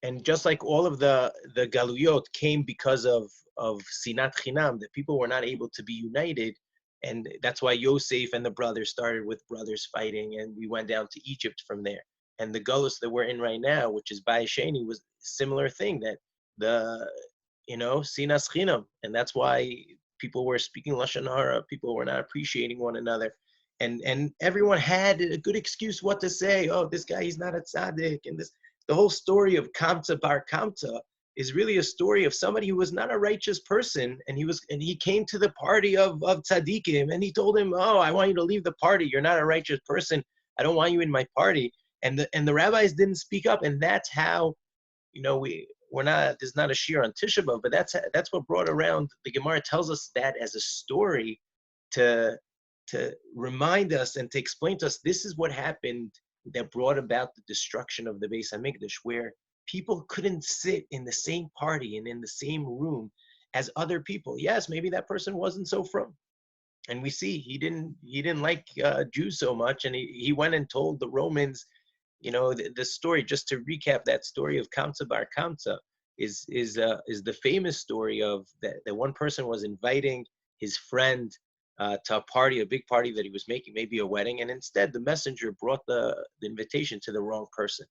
And just like all of the galuyot came because of sinat chinam, that people were not able to be united, and that's why Yosef and the brothers started with brothers fighting, and we went down to Egypt from there. And the galus that we're in right now, which is Bayesheni, was a similar thing, that the sinas chinam, and that's why people were speaking lashon hara, people were not appreciating one another, and everyone had a good excuse what to say. Oh, this guy, he's not a tzaddik, and this. The whole story of Kamta Bar Kamta is really a story of somebody who was not a righteous person, and he came to the party of tzaddikim, and he told him, "Oh, I want you to leave the party. You're not a righteous person. I don't want you in my party." And the rabbis didn't speak up, and that's how, we're not. There's not a shiur on Tisha B'av, but that's what brought around. The Gemara tells us that as a story to remind us and to explain to us, this is what happened that brought about the destruction of the Beis Hamikdash, where people couldn't sit in the same party and in the same room as other people. Yes, maybe that person wasn't so from, and we see he didn't like Jews so much, and he went and told the Romans, the story. Just to recap, that story of Kamsa Bar Kamsa is the famous story of that one person was inviting his friend to a party, a big party that he was making, maybe a wedding, and instead the messenger brought the invitation to the wrong person.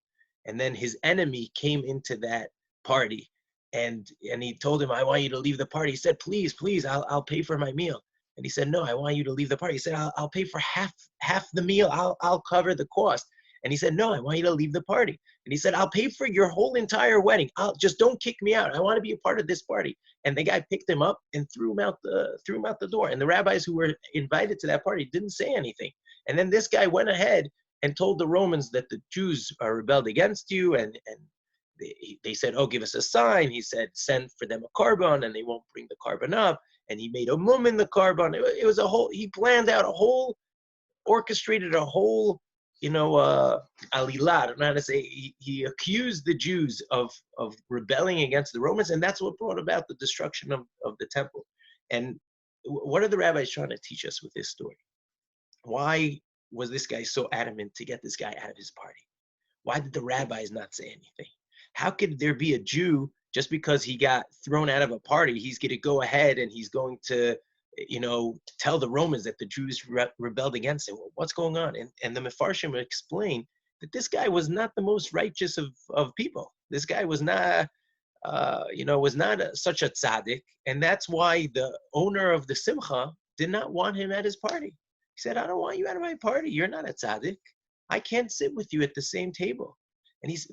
And then his enemy came into that party, and he told him, "I want you to leave the party." He said, "Please, please, I'll pay for my meal." And he said, "No, I want you to leave the party." He said, "I'll pay for half the meal. I'll cover the cost." And he said, "No, I want you to leave the party." And he said, "I'll pay for your whole entire wedding. Just don't kick me out. I want to be a part of this party." And the guy picked him up and threw him out the door. And the rabbis who were invited to that party didn't say anything. And then this guy went ahead and told the Romans that the Jews are rebelled against you, and they said, "Oh, give us a sign." He said, "Send for them a carbon," and they won't bring the carbon up. And he made a mum in the carbon. It was a whole. He planned out a whole, orchestrated a whole, alilah. I don't know how to say. He accused the Jews of rebelling against the Romans, and that's what brought about the destruction of the temple. And what are the rabbis trying to teach us with this story? Why was this guy so adamant to get this guy out of his party? Why did the rabbis not say anything? How could there be a Jew, just because he got thrown out of a party, he's going to go ahead and he's going to, tell the Romans that the Jews rebelled against him? What's going on? And the Mefarshim explain that this guy was not the most righteous of people. This guy was not, such a tzaddik, and that's why the owner of the Simcha did not want him at his party. He said, "I don't want you out of my party. You're not a tzaddik. I can't sit with you at the same table."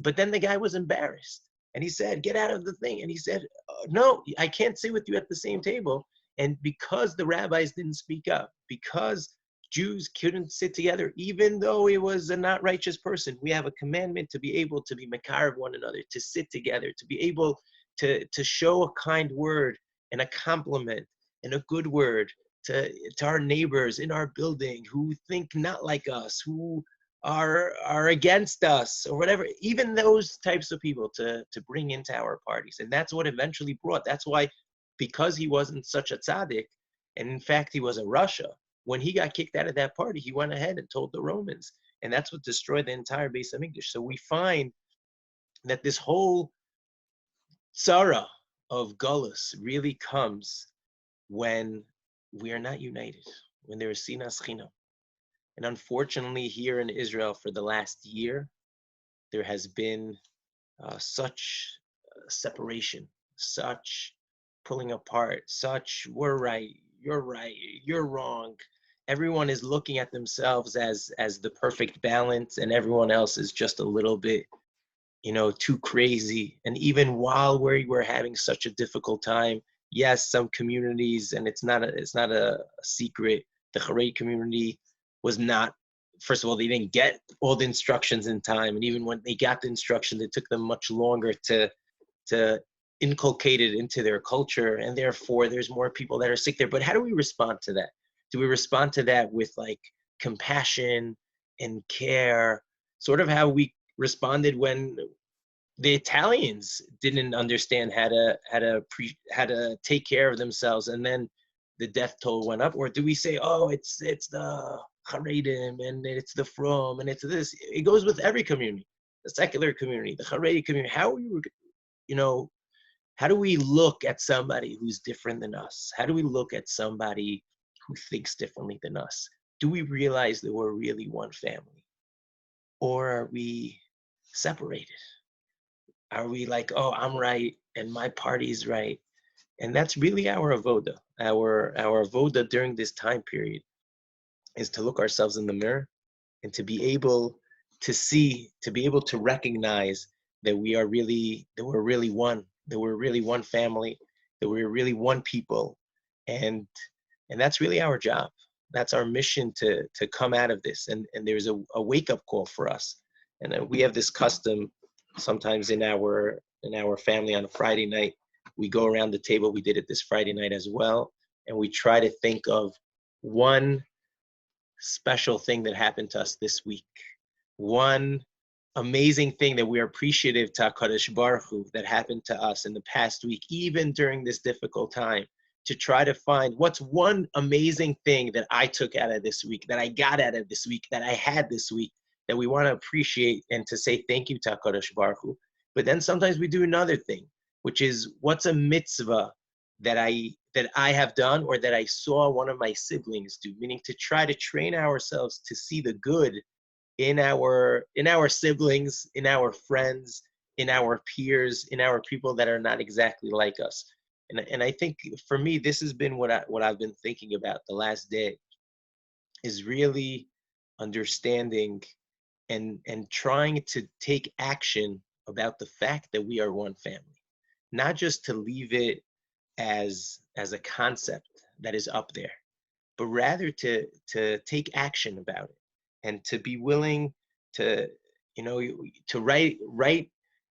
But then the guy was embarrassed, and he said, "Get out of the thing." And he said, "No, I can't sit with you at the same table." And because the rabbis didn't speak up, because Jews couldn't sit together, even though he was a not righteous person, we have a commandment to be able to be makar of one another, to sit together, to be able to show a kind word and a compliment and a good word to our neighbors in our building who think not like us, who are against us or whatever, even those types of people to bring into our parties. And that's what eventually brought. That's why, because he wasn't such a tzaddik, and in fact he was a rasha, when he got kicked out of that party, he went ahead and told the Romans, and that's what destroyed the entire Beis Hamikdash. So we find that this whole tzara of Gullus really comes when we are not united, when there is sinas chinam. And unfortunately, here in Israel for the last year, there has been such separation, such pulling apart, such we're right, you're wrong. Everyone is looking at themselves as the perfect balance, and everyone else is just a little bit, too crazy. And even while we're having such a difficult time, yes, some communities, and it's not a secret, the Haredi community was not, first of all, they didn't get all the instructions in time, and even when they got the instructions, it took them much longer to inculcate it into their culture, and therefore there's more people that are sick there. But how do we respond to that? Do we respond to that with like compassion and care, sort of how we responded when the Italians didn't understand how to take care of themselves, and then the death toll went up? Or do we say, "Oh, it's the Haredim and it's the From and it's this"? It goes with every community. the secular community, the Haredi community, how we were, you know, how do we look at somebody who's different than us? How do we look at somebody who thinks differently than us? Do we realize that we're really one family? Or are we separated? Are we like, oh, I'm right and my party's right? And that's really our avoda. Our avoda during this time period is to look ourselves in the mirror and to be able to see, to be able to recognize that we're really one, that we're really one family, that we're really one people. And that's really our job. That's our mission to come out of this. And there's a wake-up call for us. And we have this custom sometimes in our family on a Friday night. We go around the table. We did it this Friday night as well. And we try to think of one special thing that happened to us this week. One amazing thing that we're appreciative to HaKadosh Baruch Hu that happened to us in the past week, even during this difficult time, to try to find what's one amazing thing that I took out of this week, that I got out of this week, that I had this week, that we want to appreciate and to say thank you to HaKadosh Baruch Hu. But then sometimes we do another thing, which is what's a mitzvah that I have done or that I saw one of my siblings do, meaning to try to train ourselves to see the good in our siblings, in our friends, in our peers, in our people that are not exactly like us. And I think for me, this has been what I've been thinking about the last day, is really understanding and trying to take action about the fact that we are one family, not just to leave it as a concept that is up there, but rather to take action about it and to be willing to, to write,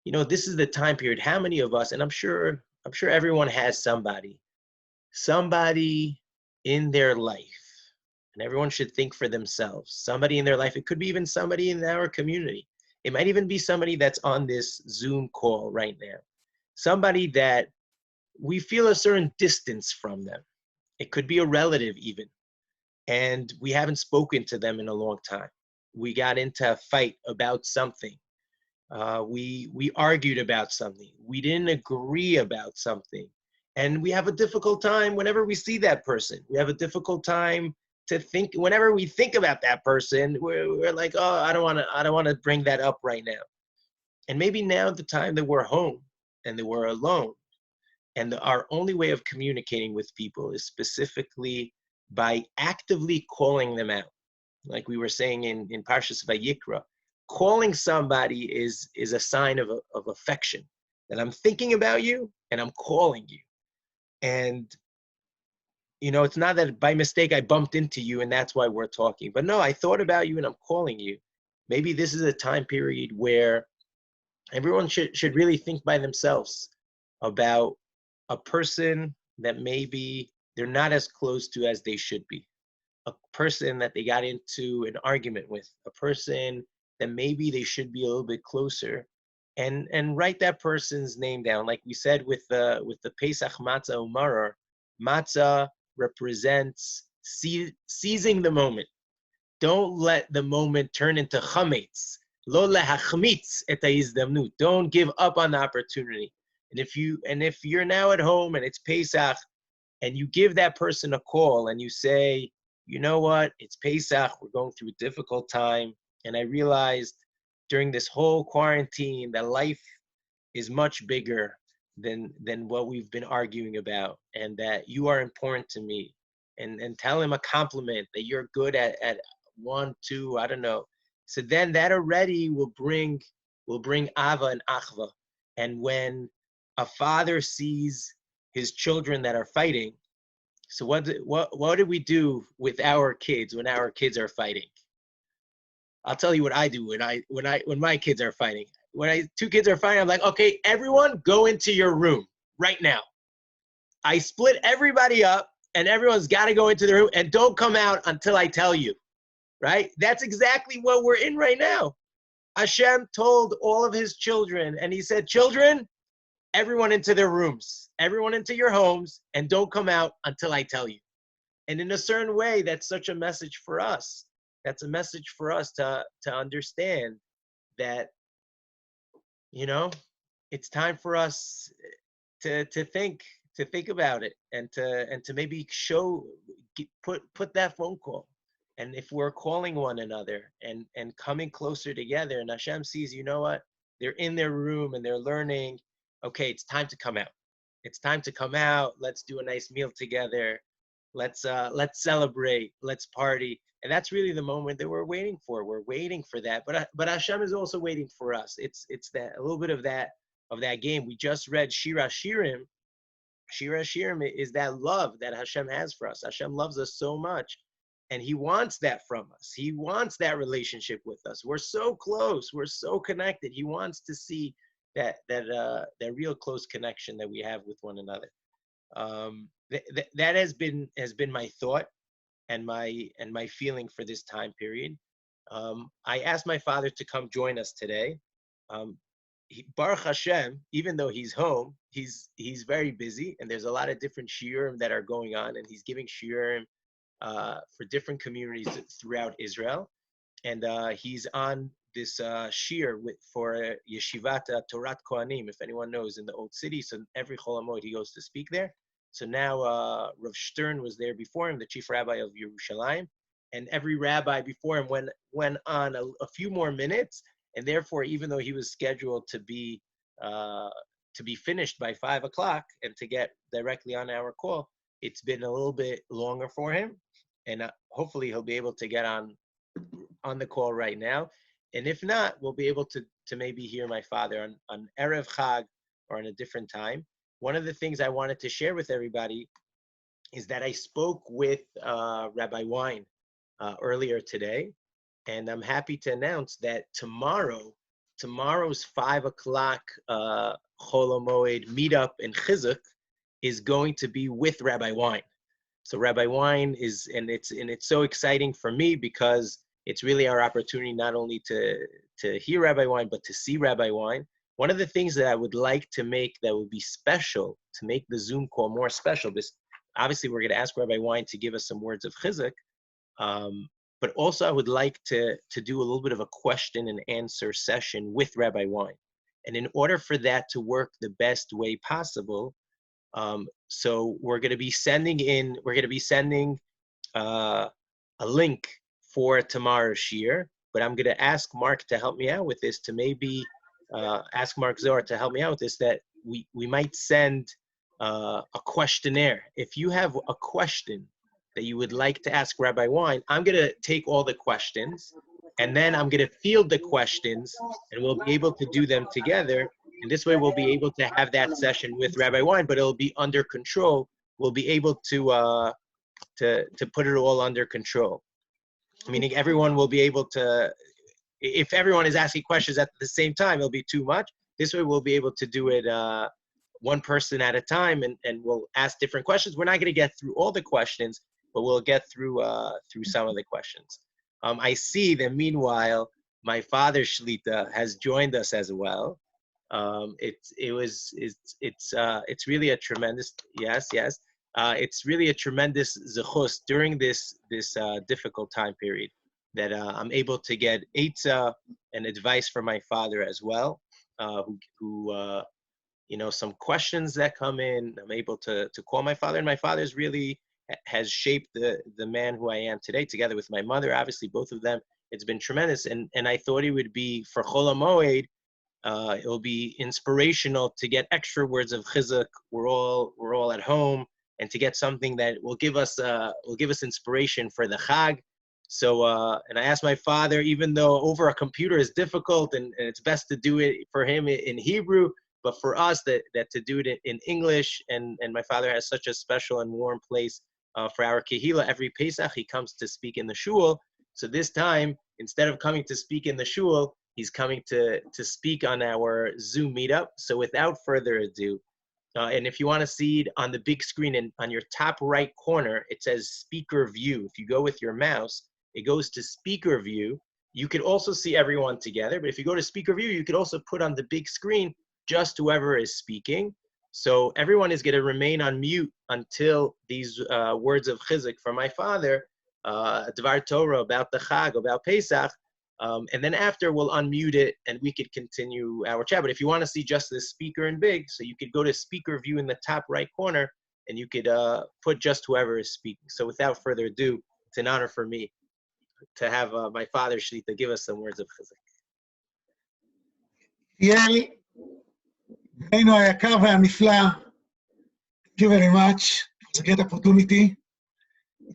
this is the time period. How many of us, and I'm sure everyone has somebody in their life, and everyone should think for themselves, somebody in their life. It could be even somebody in our community. It might even be somebody that's on this Zoom call right now, somebody that we feel a certain distance from them. It could be a relative even, and we haven't spoken to them in a long time. We got into a fight about something. We argued about something. We didn't agree about something. And we have a difficult time whenever we see that person. We have a difficult time to think, whenever we think about that person, we're like, oh, I don't want to bring that up right now. And maybe now the time that we're home and that we're alone, and our only way of communicating with people is specifically by actively calling them out. Like we were saying in Parshas Vayikra, calling somebody is a sign of affection, that I'm thinking about you and I'm calling you. And, it's not that by mistake I bumped into you and that's why we're talking. But no, I thought about you and I'm calling you. Maybe this is a time period where everyone should really think by themselves about a person that maybe they're not as close to as they should be, a person that they got into an argument with, a person that maybe they should be a little bit closer, and write that person's name down. Like we said with the Pesach Matzah Umaror, Matzah represents seizing the moment. Don't let the moment turn into chametz. Lo lehachmitz et ha'izdamnut. Don't give up on the opportunity. And if you're now at home and it's Pesach, and you give that person a call and you say, you know what, it's Pesach, we're going through a difficult time, and I realized during this whole quarantine that life is much bigger than what we've been arguing about, and that you are important to me, and tell him a compliment that you're good at 1, 2, I don't know. So then that already will bring Ava and Achva. And when a father sees his children that are fighting, so what do we do with our kids when our kids are fighting? I'll tell you what I do when my kids are fighting. When two kids are fighting, I'm like, okay, everyone go into your room right now. I split everybody up and everyone's got to go into the room and don't come out until I tell you, right? That's exactly what we're in right now. Hashem told all of his children, and he said, children, everyone into their rooms, everyone into your homes, and don't come out until I tell you. And in a certain way, that's such a message for us. That's a message for us to understand that you know, it's time for us to think about it, and to maybe put that phone call. And if we're calling one another and coming closer together, and Hashem sees, you know what, they're in their room and they're learning, okay, it's time to come out. It's time to come out. Let's do a nice meal together. Let's celebrate. Let's party. And that's really the moment that we're waiting for. We're waiting for that. But Hashem is also waiting for us. It's that a little bit of that game. We just read Shira Shirim. Shira Shirim is that love that Hashem has for us. Hashem loves us so much, and He wants that from us. He wants that relationship with us. We're so close. We're so connected. He wants to see that real close connection that we have with one another. That has been my thought and my feeling for this time period. I asked my father to come join us today. Baruch Hashem, even though he's home, he's very busy, and there's a lot of different shiurim that are going on, and he's giving shiurim for different communities throughout Israel, and he's on this shiur for Yeshivat Torat Kohanim, if anyone knows, in the Old City. So every Chol Hamoed he goes to speak there. So now Rav Stern was there before him, the chief rabbi of Yerushalayim, and every rabbi before him went on a few more minutes. And therefore, even though he was scheduled to be finished by 5 o'clock and to get directly on our call, it's been a little bit longer for him. And hopefully he'll be able to get on the call right now. And if not, we'll be able to maybe hear my father on Erev Chag or on a different time. One of the things I wanted to share with everybody is that I spoke with Rabbi Wein earlier today. And I'm happy to announce that tomorrow's 5 o'clock Chol Hamoed meetup in Chizuk is going to be with Rabbi Wein. So Rabbi Wein it's so exciting for me because it's really our opportunity not only to hear Rabbi Wein, but to see Rabbi Wein. One of the things that I would like to make that would be special, to make the Zoom call more special, because obviously we're going to ask Rabbi Wein to give us some words of Chizuk. But also I would like to do a little bit of a question and answer session with Rabbi Wein. And in order for that to work the best way possible, so we're going to be sending a link for tomorrow's shiur, but I'm going to ask Mark to help me out with this, to maybe ask Mark Zohar to help me out with this, that we might send a questionnaire. If you have a question that you would like to ask Rabbi Wein, I'm going to take all the questions, and then I'm going to field the questions, and we'll be able to do them together. And this way we'll be able to have that session with Rabbi Wein, but it'll be under control. We'll be able to put it all under control. Meaning everyone will be able to, if everyone is asking questions at the same time, it'll be too much. This way we'll be able to do it one person at a time, and we'll ask different questions. We're not going to get through all the questions, but we'll get through some of the questions. I see that meanwhile, my father Shlita has joined us as well. It's really a tremendous, yes. It's really a tremendous zechus during this difficult time period that I'm able to get eitzah and advice from my father as well, who some questions that come in, I'm able to call my father, and my father's really has shaped the man who I am today, together with my mother, obviously, both of them. It's been tremendous, and I thought it would be, for Chol Hamoed, it will be inspirational to get extra words of chizuk. We're all at home, and to get something that will give us inspiration for the Chag. So, and I asked my father, even though over a computer is difficult, and it's best to do it for him in Hebrew, but for us that to do it in English, and my father has such a special and warm place for our Kehila. Every Pesach he comes to speak in the shul. So this time, instead of coming to speak in the shul, he's coming to speak on our Zoom meetup. So without further ado, and if you want to see it on the big screen, and on your top right corner, it says speaker view. If you go with your mouse, it goes to speaker view. You could also see everyone together, but if you go to speaker view, you could also put on the big screen just whoever is speaking. So everyone is going to remain on mute until these words of chizuk from my father, Dvar Torah, about the Chag, about Pesach, And then after, we'll unmute it and we could continue our chat. But if you want to see just the speaker in big, so you could go to speaker view in the top right corner, and you could put just whoever is speaking. So without further ado, it's an honor for me to have my father, Shlita, give us some words of chizuk. Eitiel, בנינו היקר והנפלא, thank you very much. It's a great opportunity.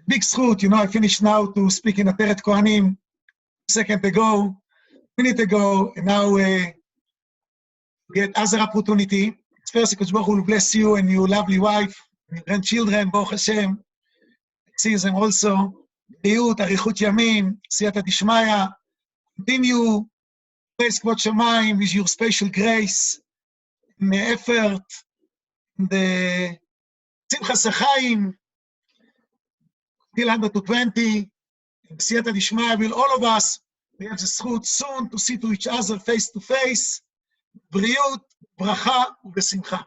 Big zchut, I finished now to speak in Ateret Kohanim minute ago, and now get other opportunity. First, because Baruch will bless you and your lovely wife, and your grandchildren, Baruch Hashem. See them also. בריאות, אריכות ימים, סייעתא דשמיא. Continue, praise כבוד שמיים, with your special grace, and effort, and שמחת החיים, till 120, and סייעתא דשמיא, will all of us, we have the zchut soon to see to each other face to face, בריאות, ברכה ובשמחה.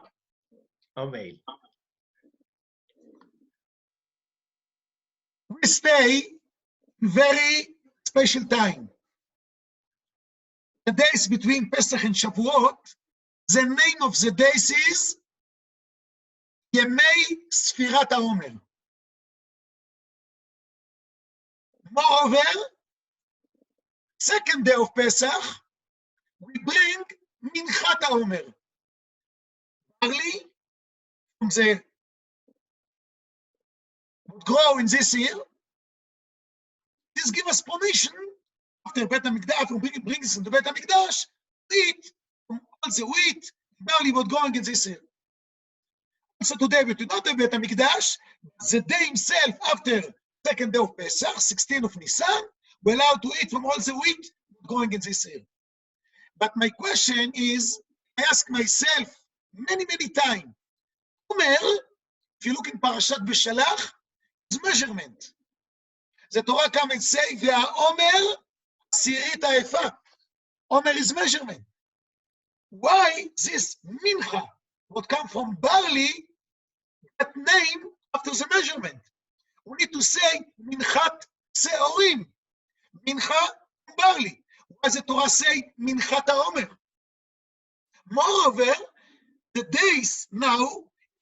Amen. We stay very special time. The days between Pesach and Shavuot, the name of the days is Yemei Sfirat HaOmer. Moreover, second day of Pesach, we bring Minchat HaOmer. Barley from the would grow in this year. This gives us permission after Bet HaMikdash, after bringing us into Bet HaMikdash, to eat from all the wheat, barley what growing in this year. So today we do not have Bet HaMikdash, the day himself after second day of Pesach, 16 of Nisan, we're allowed to eat from all the wheat growing in this year. But my question is, I ask myself many times, Omer, if you look in Parashat Beshalach, is measurement. The Torah come and say, Omer Sirit Ha'efa. Omer is measurement. Why this mincha, what come from barley, that name after the measurement? We need to say minchat seorim, mincha barley. Why does the Torah say minchat ha'omer? Moreover, the days now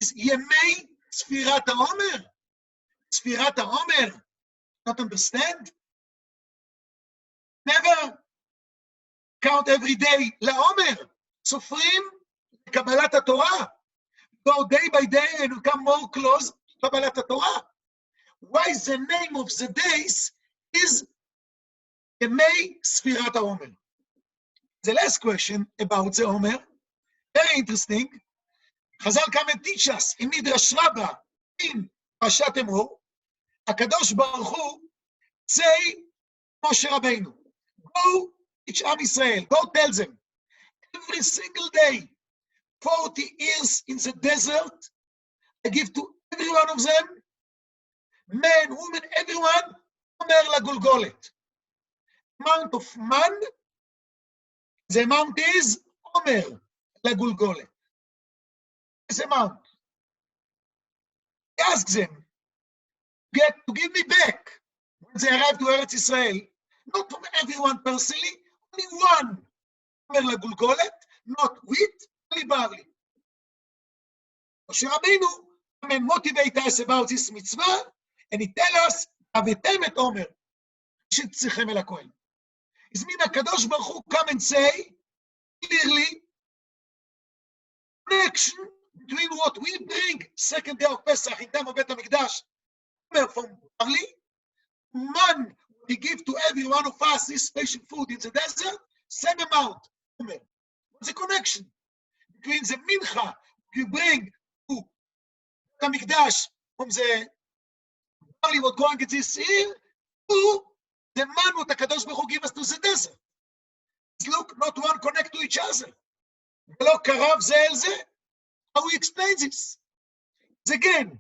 is Yemei Sfirat HaOmer. Sfirat HaOmer, not understand? Never count every day LaOmer. Sofrim, Kabbalat HaTorah. Go day by day and become more close to Kabbalat HaTorah. Why is the name of the days is Yemei Sfirat HaOmer? The last question about the Omer, very interesting. Chazal come and teach us in Midrash Rabbah, in Parashat Emor, HaKadosh Baruch Hu say, Moshe Rabbeinu, go teach Am Yisrael, go tell them, every single day, 40 years in the desert, I give to every one of them, men, women, everyone, Omer LaGulgolet. Amount of man, the amount is Omer LaGulgolet. This amount. I ask them to give me back when they arrive to Eretz Israel, not from everyone personally, only one. Omer LaGulgolet, not wheat, only barley. Moshe Rabbeinu motivate us about this mitzvah, and he tell us, Avitem et Omer, Shitzichem el HaKohen. It means HaKadosh Baruch Hu come and say, clearly, connection between what we bring second day of Pesach in time of Bet HaMikdash from barley, man we give to every one of us this special food in the desert, same amount. What's the connection between the mincha you bring to Bet HaMikdash from the barley what going in this year to the man what HaKadosh Baruch Hu give us to the desert? Look, not one connect to each other. ולא קרב זה אל זה. How we explain this? It's again,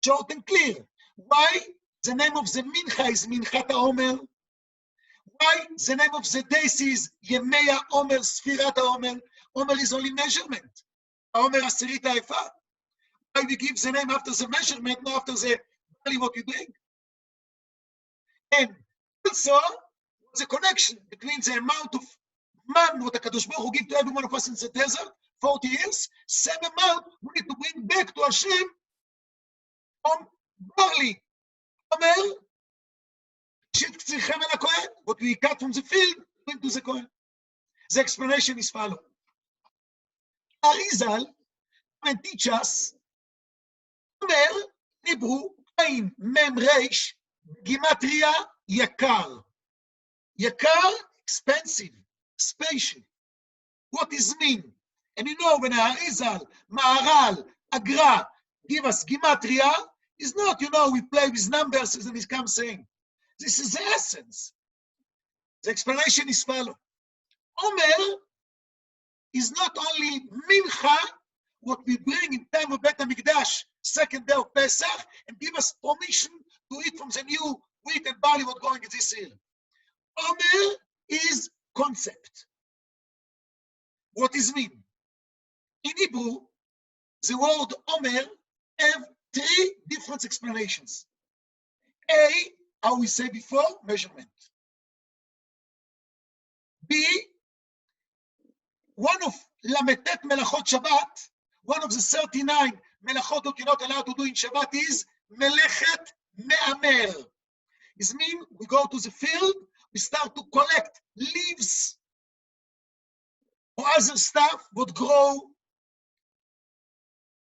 short and clear. Why the name of the mincha is Minchat HaOmer? Why the name of the days is Yemei HaOmer, Sfirat HaOmer? Omer is only measurement. HaOmer Asirit HaEfa. Why we give the name after the measurement, not after the value what we bring? And also, The connection between the amount of man what the Kadosh Baruch Hu give to every one of us in the desert, 40 years, same amount we need to bring back to Hashem from barley. Omer, what we cut from the field, bring to the Kohen. The explanation is followed. Arizal and teach us, Omer, Hebrew, Ein, Mem, Reish, Gimatria, Yakar. Yakar, expensive, spatial. What is mean? And you know, when Arizal, Maharal, Agra give us Gimatria, it's not, we play with numbers and we come saying. This is the essence. The explanation is followed. Omer is not only Mincha, what we bring in time of Bet HaMikdash, second day of Pesach, and give us permission to eat from the new wheat and barley what's going this year. Omer is concept. What is mean? In Hebrew, the word Omer have 3 different explanations. A, how we say before, measurement. B, one of Lametet Melachot Shabbat, one of the 39 Melachot that you're not allowed to do in Shabbat is Melechet Me'amer. It means we go to the field, we start to collect leaves or other stuff would grow,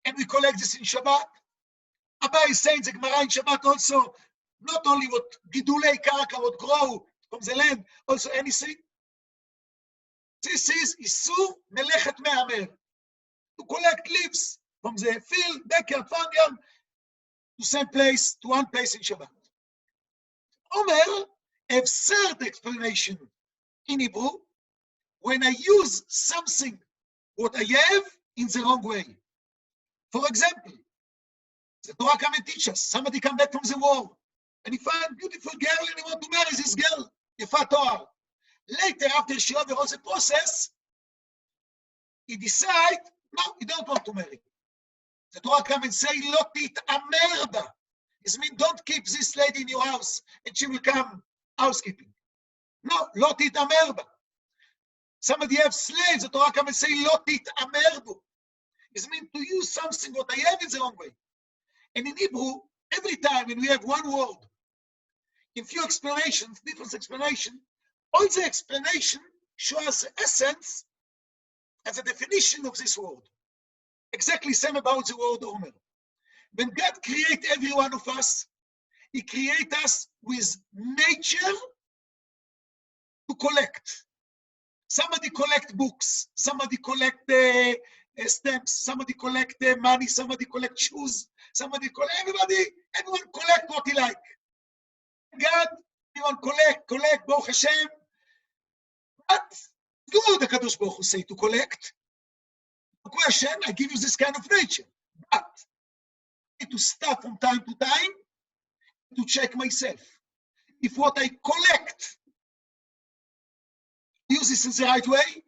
and we collect this in Shabbat. Abba is saying the Gemara in Shabbat also, not only what Gidulei Karaka would grow from the land, also anything. This is Isur Melechet Me'amer, to collect leaves from the field, backyard, farmyard, to same place, to one place in Shabbat. Omer have third explanation in Hebrew when I use something what I have in the wrong way. For example, the Torah come and teach us. Somebody come back from the war and he find a beautiful girl and he want to marry this girl. Yefat Torah. Later, after Shiur was the process, he decide, no, he don't want to marry. The Torah come and say, Lo tit'amer ba. It means don't keep this lady in your house and she will come housekeeping. No, Lo tit'amer ba. Somebody have slaves, the Torah come and say, Lo tit'amer bu. It means to use something what I have in the wrong way. And in Hebrew, every time when we have one word, in few explanations, different explanation, all the explanation shows the essence and the definition of this word. Exactly same about the word Omer. When God created every one of us, He created us with nature to collect. Somebody collect books, somebody collect stamps, somebody collect money, somebody collect shoes, somebody collect, everyone collect what he like. God, everyone collect, Baruch Hashem. But do the Kadosh Baruch Hu say to collect? No question, I give you this kind of nature. But I need to stop from time to time to check myself. If what I collect, use this in the right way,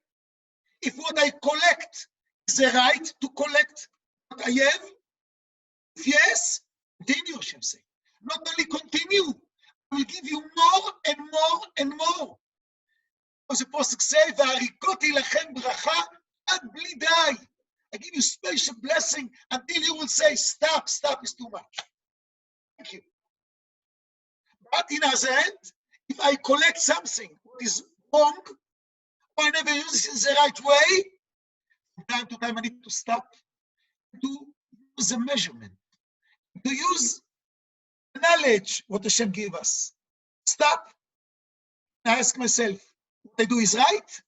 if what I collect is the right to collect what I have, if yes, continue, Hashem say. Not only continue, I will give you more and more and more. As the Pasuk say, "V'arikoti lachem bracha ad bli dai." I give you special blessing until you will say, stop is too much. Thank you. But in other hand, if I collect something what is wrong, or I never use it in the right way, from time to time I need to stop to use the measurement, to use the knowledge what Hashem gave us. Stop. I ask myself, what I do is right,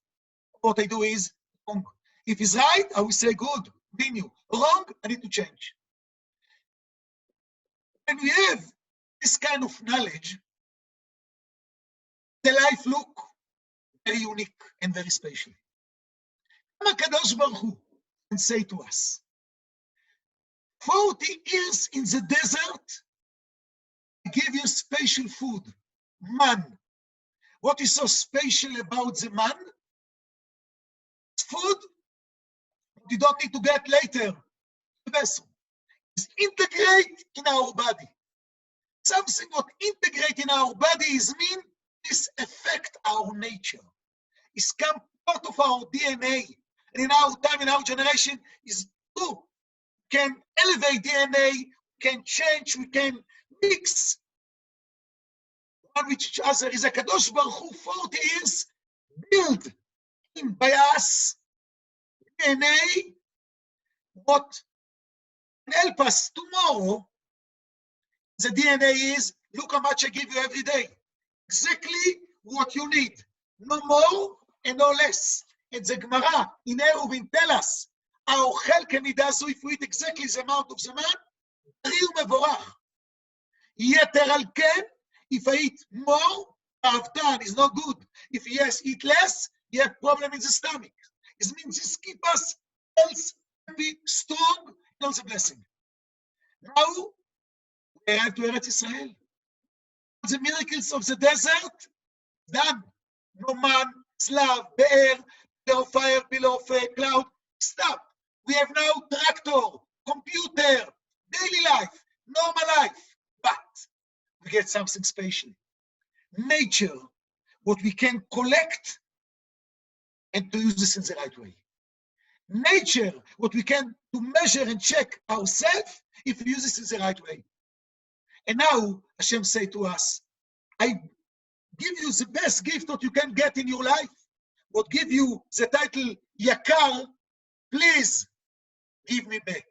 what I do is wrong. If it's right, I will say good, continue. Wrong, I need to change. When we have this kind of knowledge, the life look very unique and very special. Kadosh Baruch Hu can say to us, 40 years in the desert, I give you special food, man. What is so special about the man? Food you don't need to get later. The vessel is integrate in our body. Something what integrate in our body is mean this affect our nature. It's come part of our DNA. And in our time, in our generation, is true. We can elevate DNA, we can change, we can mix one with each other. Is a Kadosh Baruch Hu 40 years build in by us DNA what can help us tomorrow. The DNA is, look how much I give you every day. Exactly what you need. No more and no less. And the Gemara in Eruvin tell us, האוכל כמידה זו, if we eat exactly the amount of זמן, בריא ומבורך. יתר על כן, if I eat more, האבטן is not good. If yes, eat less, you have problem in the stomach. It means this keep us healthy, happy, strong, and also blessing. Now, we arrive to Eretz Israel. The miracles of the desert, done. No man, slav, be'er, pillar of fire, pillar of cloud, stop. We have now tractor, computer, daily life, normal life. But we get something special. Nature, what we can collect and to use this in the right way. Nature, what we can to measure and check ourselves if we use this in the right way. And now Hashem say to us, I give you the best gift that you can get in your life. What give you the title Yakar, please give me back.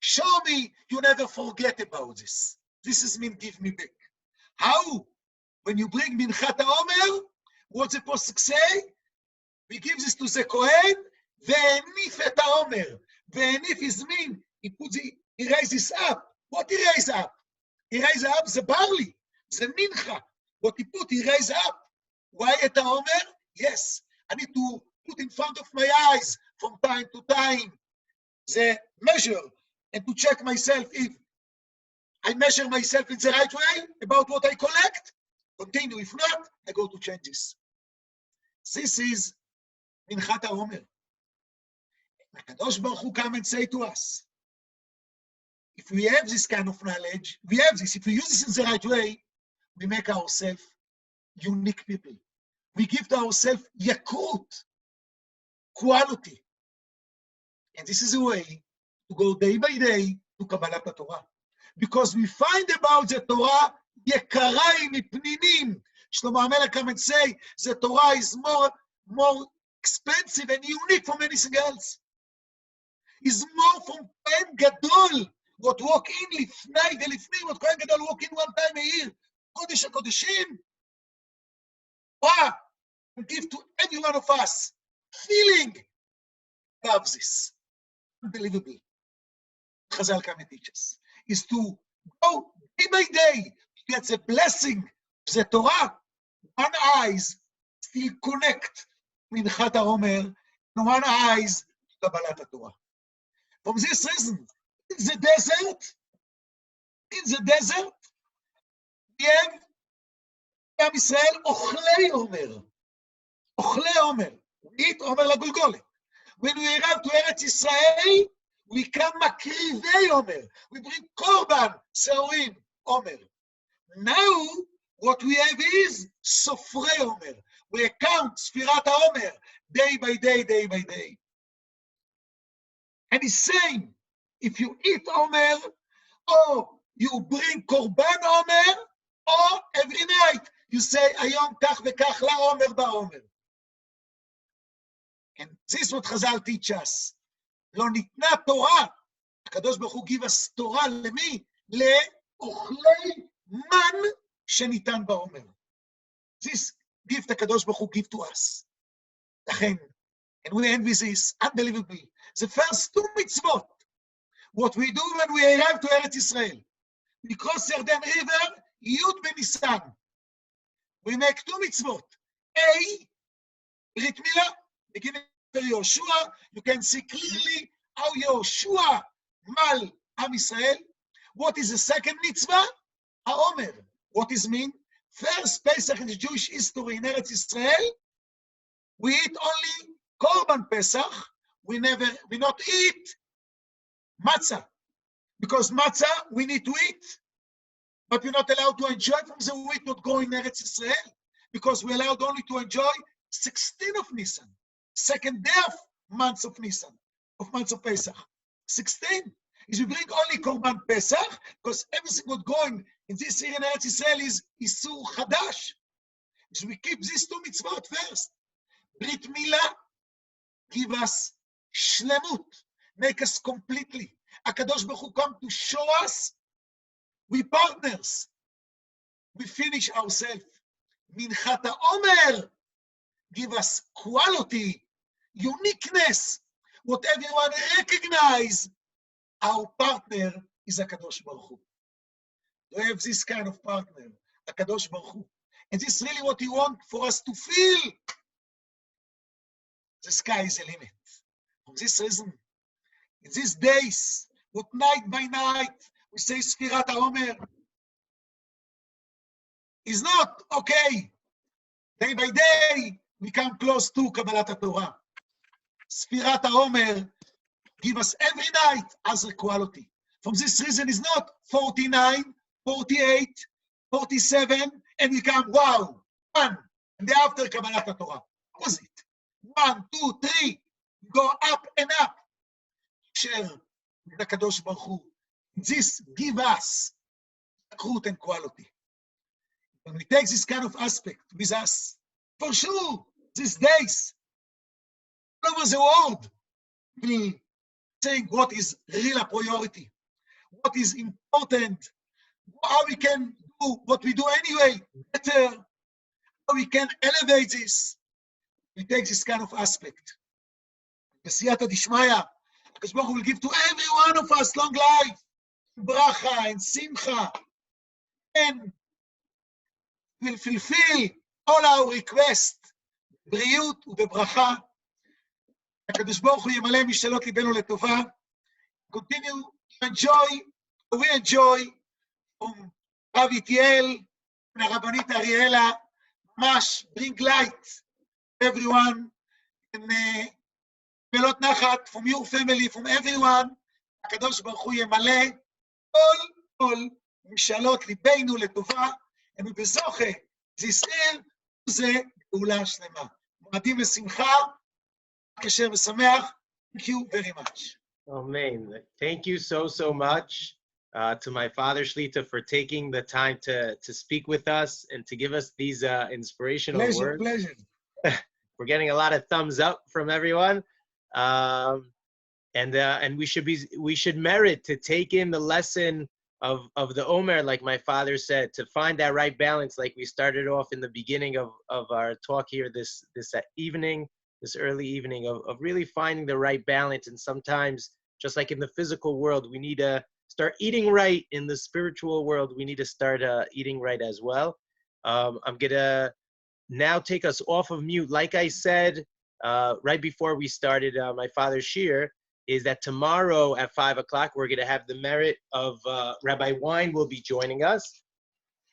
Show me you never forget about this. This is mean give me back. How? When you bring Minchat HaOmer, what's the Pasuk say? We give this to the Kohen, ve'enif et HaOmer. Ve'enif is mean, he raises up. What he raise up? He raise up the barley, the mincha. What he put, he raise up. Why et HaOmer? Yes, I need to put in front of my eyes from time to time the measure and to check myself if I measure myself in the right way about what I collect. Continue. If not, I go to change this. This is Minchat HaOmer. Kadosh Baruch Hu come and say to us, if we have this kind of knowledge, we have this. If we use this in the right way, we make ourselves unique people. We give to ourselves yakut, quality. And this is a way to go day by day to Kabbalat Torah. Because we find about the Torah, יקרה מפנינים. Shlomo HaMelech come and say, the Torah is more expensive and unique from anything else. It's more from Kohen Gadol, what walk in לפני ולפנים, what Kohen Gadol walk in one time a year. Kodesh HaKodeshim. Wow! And give to every one of us feeling of this. Unbelievable. Chazal come and teach us. Is to go day by day to get the blessing of the Torah. One eyes still connect Minchat HaOmer, and one eyes to Kabbalat Torah. From this reason, in the desert, we have Am Israel Ochlei Omer. Ochlei Omer. We eat Omer LaGulgolet. When we arrive to Eretz Israel, we come Makrivei Omer. We bring Korban, Seorim, Omer. Now, what we have is Sofrei Omer. We account Sfirat HaOmer day by day, day by day. And he's saying, if you eat Omer, or you bring Korban Omer, or every night you say, Ayom kach vekach la Omer ba-Omer. And this is what Chazal teach us. לא ניתנה תורה. הקדוש ברוך הוא give us תורה למי? לאוכלי מן שניתן בעומר. This gift הקדוש ברוך הוא give to us. לכן, and we end with this, unbelievably, the first two mitzvot, what we do when we arrive to Eretz Israel, we cross Yarden River, Yud Benisan. We make two mitzvot. A, Brit Milah, beginning of Yoshua, you can see clearly how Yoshua mal Am Israel. What is the second mitzvah? HaOmer. What does it mean? First Pesach in the Jewish history in Eretz Israel, we eat only Korban Pesach. We not eat matzah. Because matzah we need to eat, but we're not allowed to enjoy from the wheat not going in Eretz Israel. because we're allowed only to enjoy 16 of Nisan, second day of months of Nisan, of months of Pesach. 16 is we bring only Korban Pesach, because everything what's going in this year in Eretz Israel is Isur Chadash. So we keep these two mitzvot first. Brit Milah, give us shlemut, make us completely. HaKadosh Baruch Hu come to show us we partners. We finish ourselves. Minchat HaOmer, give us quality, uniqueness, what everyone recognize. Our partner is HaKadosh Baruch Hu. We have this kind of partner, HaKadosh Baruch Hu. And this is really what he wants for us to feel. The sky is a limit. For this reason, in these days, what night by night, we say Sfirat HaOmer, is not okay. Day by day, we come close to Kabbalat HaTorah. Sfirat HaOmer give us every night as a quality. From this reason, it's not 49, 48, 47, and we come, wow, 1, and thereafter Kabbalat HaTorah. Opposite. 1, 2, 3, go up and up. Share the Kadosh Baruch Hu. This give us truth and quality. When we take this kind of aspect with us, for sure, these days, all over the world, we'll saying what is real a priority, what is important, how we can do what we do anyway better, how we can elevate this. We take this kind of aspect. B'siyata Dishmaya, because Baruch Hu will give to every one of us long life, bracha and simcha, and will fulfill all our requests, בריאות ובברכה. הקדוש ברוך הוא ימלא משאלות ליבנו לטובה. Continue to enjoy, we enjoy from Rabbi Eitiel and הרבנית אריאלה, ממש bring light to everyone, and מלות נחת from your family, from everyone. הקדוש ברוך הוא ימלא כל משאלות ליבנו לטובה, ובזוכה זיסר זה פעולה שלמה. מועדים לשמחה, כשר ושמח. Thank you very much. Amen. Thank you so much to my father Shlita for taking the time to speak with us and to give us these inspirational words. Pleasure. We're getting a lot of thumbs up from everyone, and we should merit to take in the lesson of the Omer, like my father said, to find that right balance, like we started off in the beginning of our talk here this evening, this early evening, of really finding the right balance. And sometimes, just like in the physical world, we need to start eating right. In the spiritual world, we need to start eating right as well. I'm gonna now take us off of mute. Like I said right before we started my father's shiur, is that tomorrow at 5 o'clock, we're going to have the merit of Rabbi Wein will be joining us.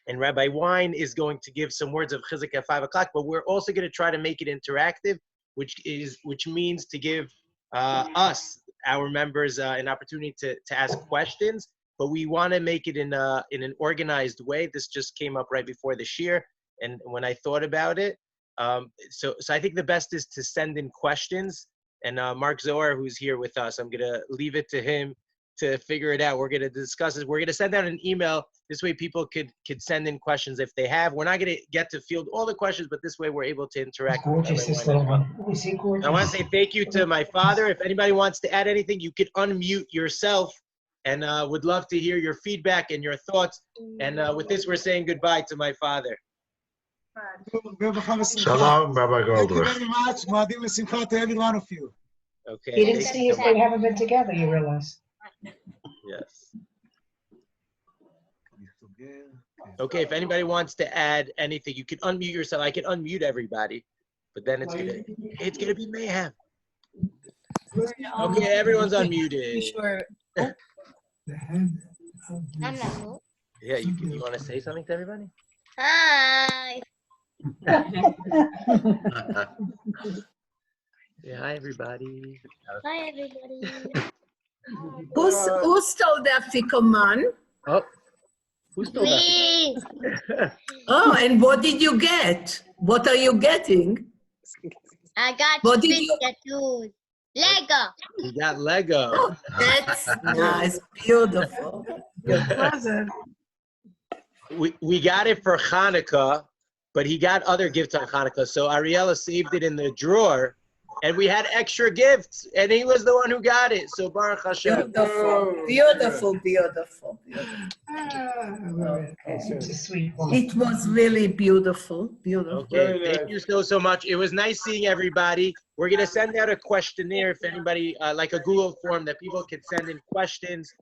And Rabbi Wein is going to give some words of chizuk at 5 o'clock, but we're also going to try to make it interactive, which means to give us, our members, an opportunity to ask questions, but we want to make it in an organized way. This just came up right before the shiur, and when I thought about it, so I think the best is to send in questions. And Mark Zohar, who's here with us, I'm going to leave it to him to figure it out. We're going to discuss it. We're going to send out an email. This way people could send in questions if they have. We're not going to get to field all the questions, but this way we're able to interact with everyone. I want to say thank you to my father. If anybody wants to add anything, you could unmute yourself, and would love to hear your feedback and your thoughts. And with this, we're saying goodbye to my father. Shalom, Rabbi Goldwicht. Thank you very much. Ma'adim l'simcha to every one of you. Okay. You didn't see if they haven't been together, you realize. Yes. Okay, if anybody wants to add anything, you can unmute yourself. I can unmute everybody, but then it's gonna be mayhem. Okay, everyone's unmuted. Sure. Yeah, you want to say something to everybody? Hi. Yeah, hi everybody. Hi, everybody. Who stole that fickelman? Oh, Who stole that? Me. Oh, and what did you get? What are you getting? I got What did big you- tattoos. Lego. You got Lego. That's nice, beautiful. Present. We got it for Hanukkah, but he got other gifts on Hanukkah. So Ariella saved it in the drawer, and we had extra gifts, and he was the one who got it. So Baruch Hashem. Beautiful, beautiful, beautiful, beautiful. Such a sweet woman. It was really beautiful, beautiful. Okay, thank you so much. It was nice seeing everybody. We're gonna send out a questionnaire if anybody, like a Google form that people can send in questions.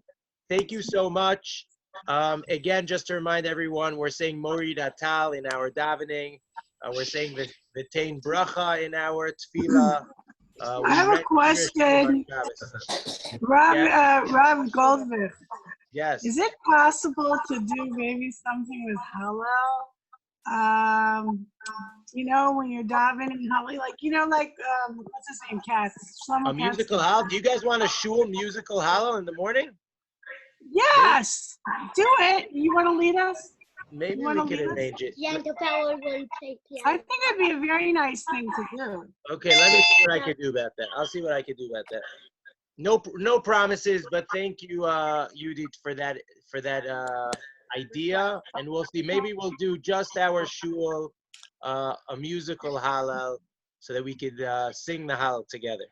Thank you so much. Again, just to remind everyone, we're saying Morid Atal in our davening. We're saying the Tain Bracha in our tefillah. I have a question. Rav Goldwicht. Yes. Is it possible to do maybe something with Hallel? You know, when you're davening, Hallel, like, you know, like, what's his name, Katz? A musical hallel? Do you guys want a shul musical hallel in the morning? Yes, do it. You want to lead us? Maybe You we wanna could lead us? arrange it. Yeah, the power will take I think it'd be a very nice thing to do. Okay, let me see what I can do about that. I'll see what I can do about that. No promises, but thank you, Judith, for that idea. And we'll see. Maybe we'll do just our shul, a musical hallel, so that we could sing the hallel together.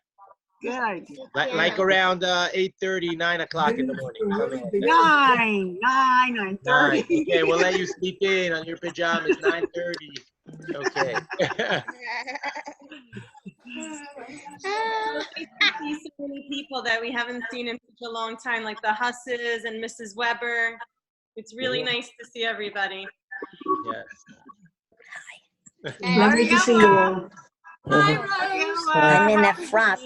Good idea. Like around 8:30, 9 o'clock in the morning. Something like that. 9:30. Okay, we'll let you sleep in on your pajamas. 9:30. Okay. See so many people that we haven't seen in such a long time, like the Husses and Mrs. Weber. It's really nice to see everybody. Yes. Lovely to see you all. I'm in the front.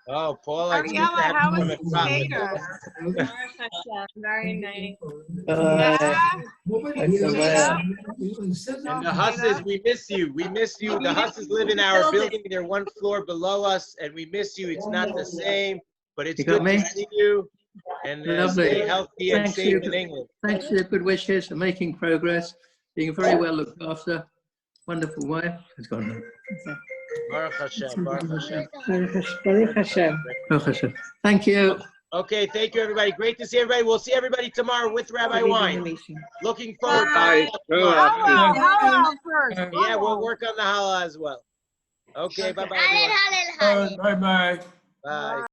Oh, Paula, it's good to Ariella, have how you was come the across. skater? Very nice. And the Husses, we miss you. We miss you. The Husses live in our building. They're one floor below us, and we miss you. It's not the same, but it's good to see you. And stay healthy and safe in England. Thanks for your good wishes and making progress, being very well looked after. Wonderful wife. It's gone now. Baruch Hashem. Baruch Hashem. Baruch Hashem. Baruch Hashem. Thank you. Okay, thank you, everybody. Great to see everybody. We'll see everybody tomorrow with Rabbi Wine. Looking forward to it tomorrow. Hello, first. Yeah, we'll work on the halal as well. Okay, bye-bye. Hallel, everyone. hallel, hallel. Bye-bye. Bye.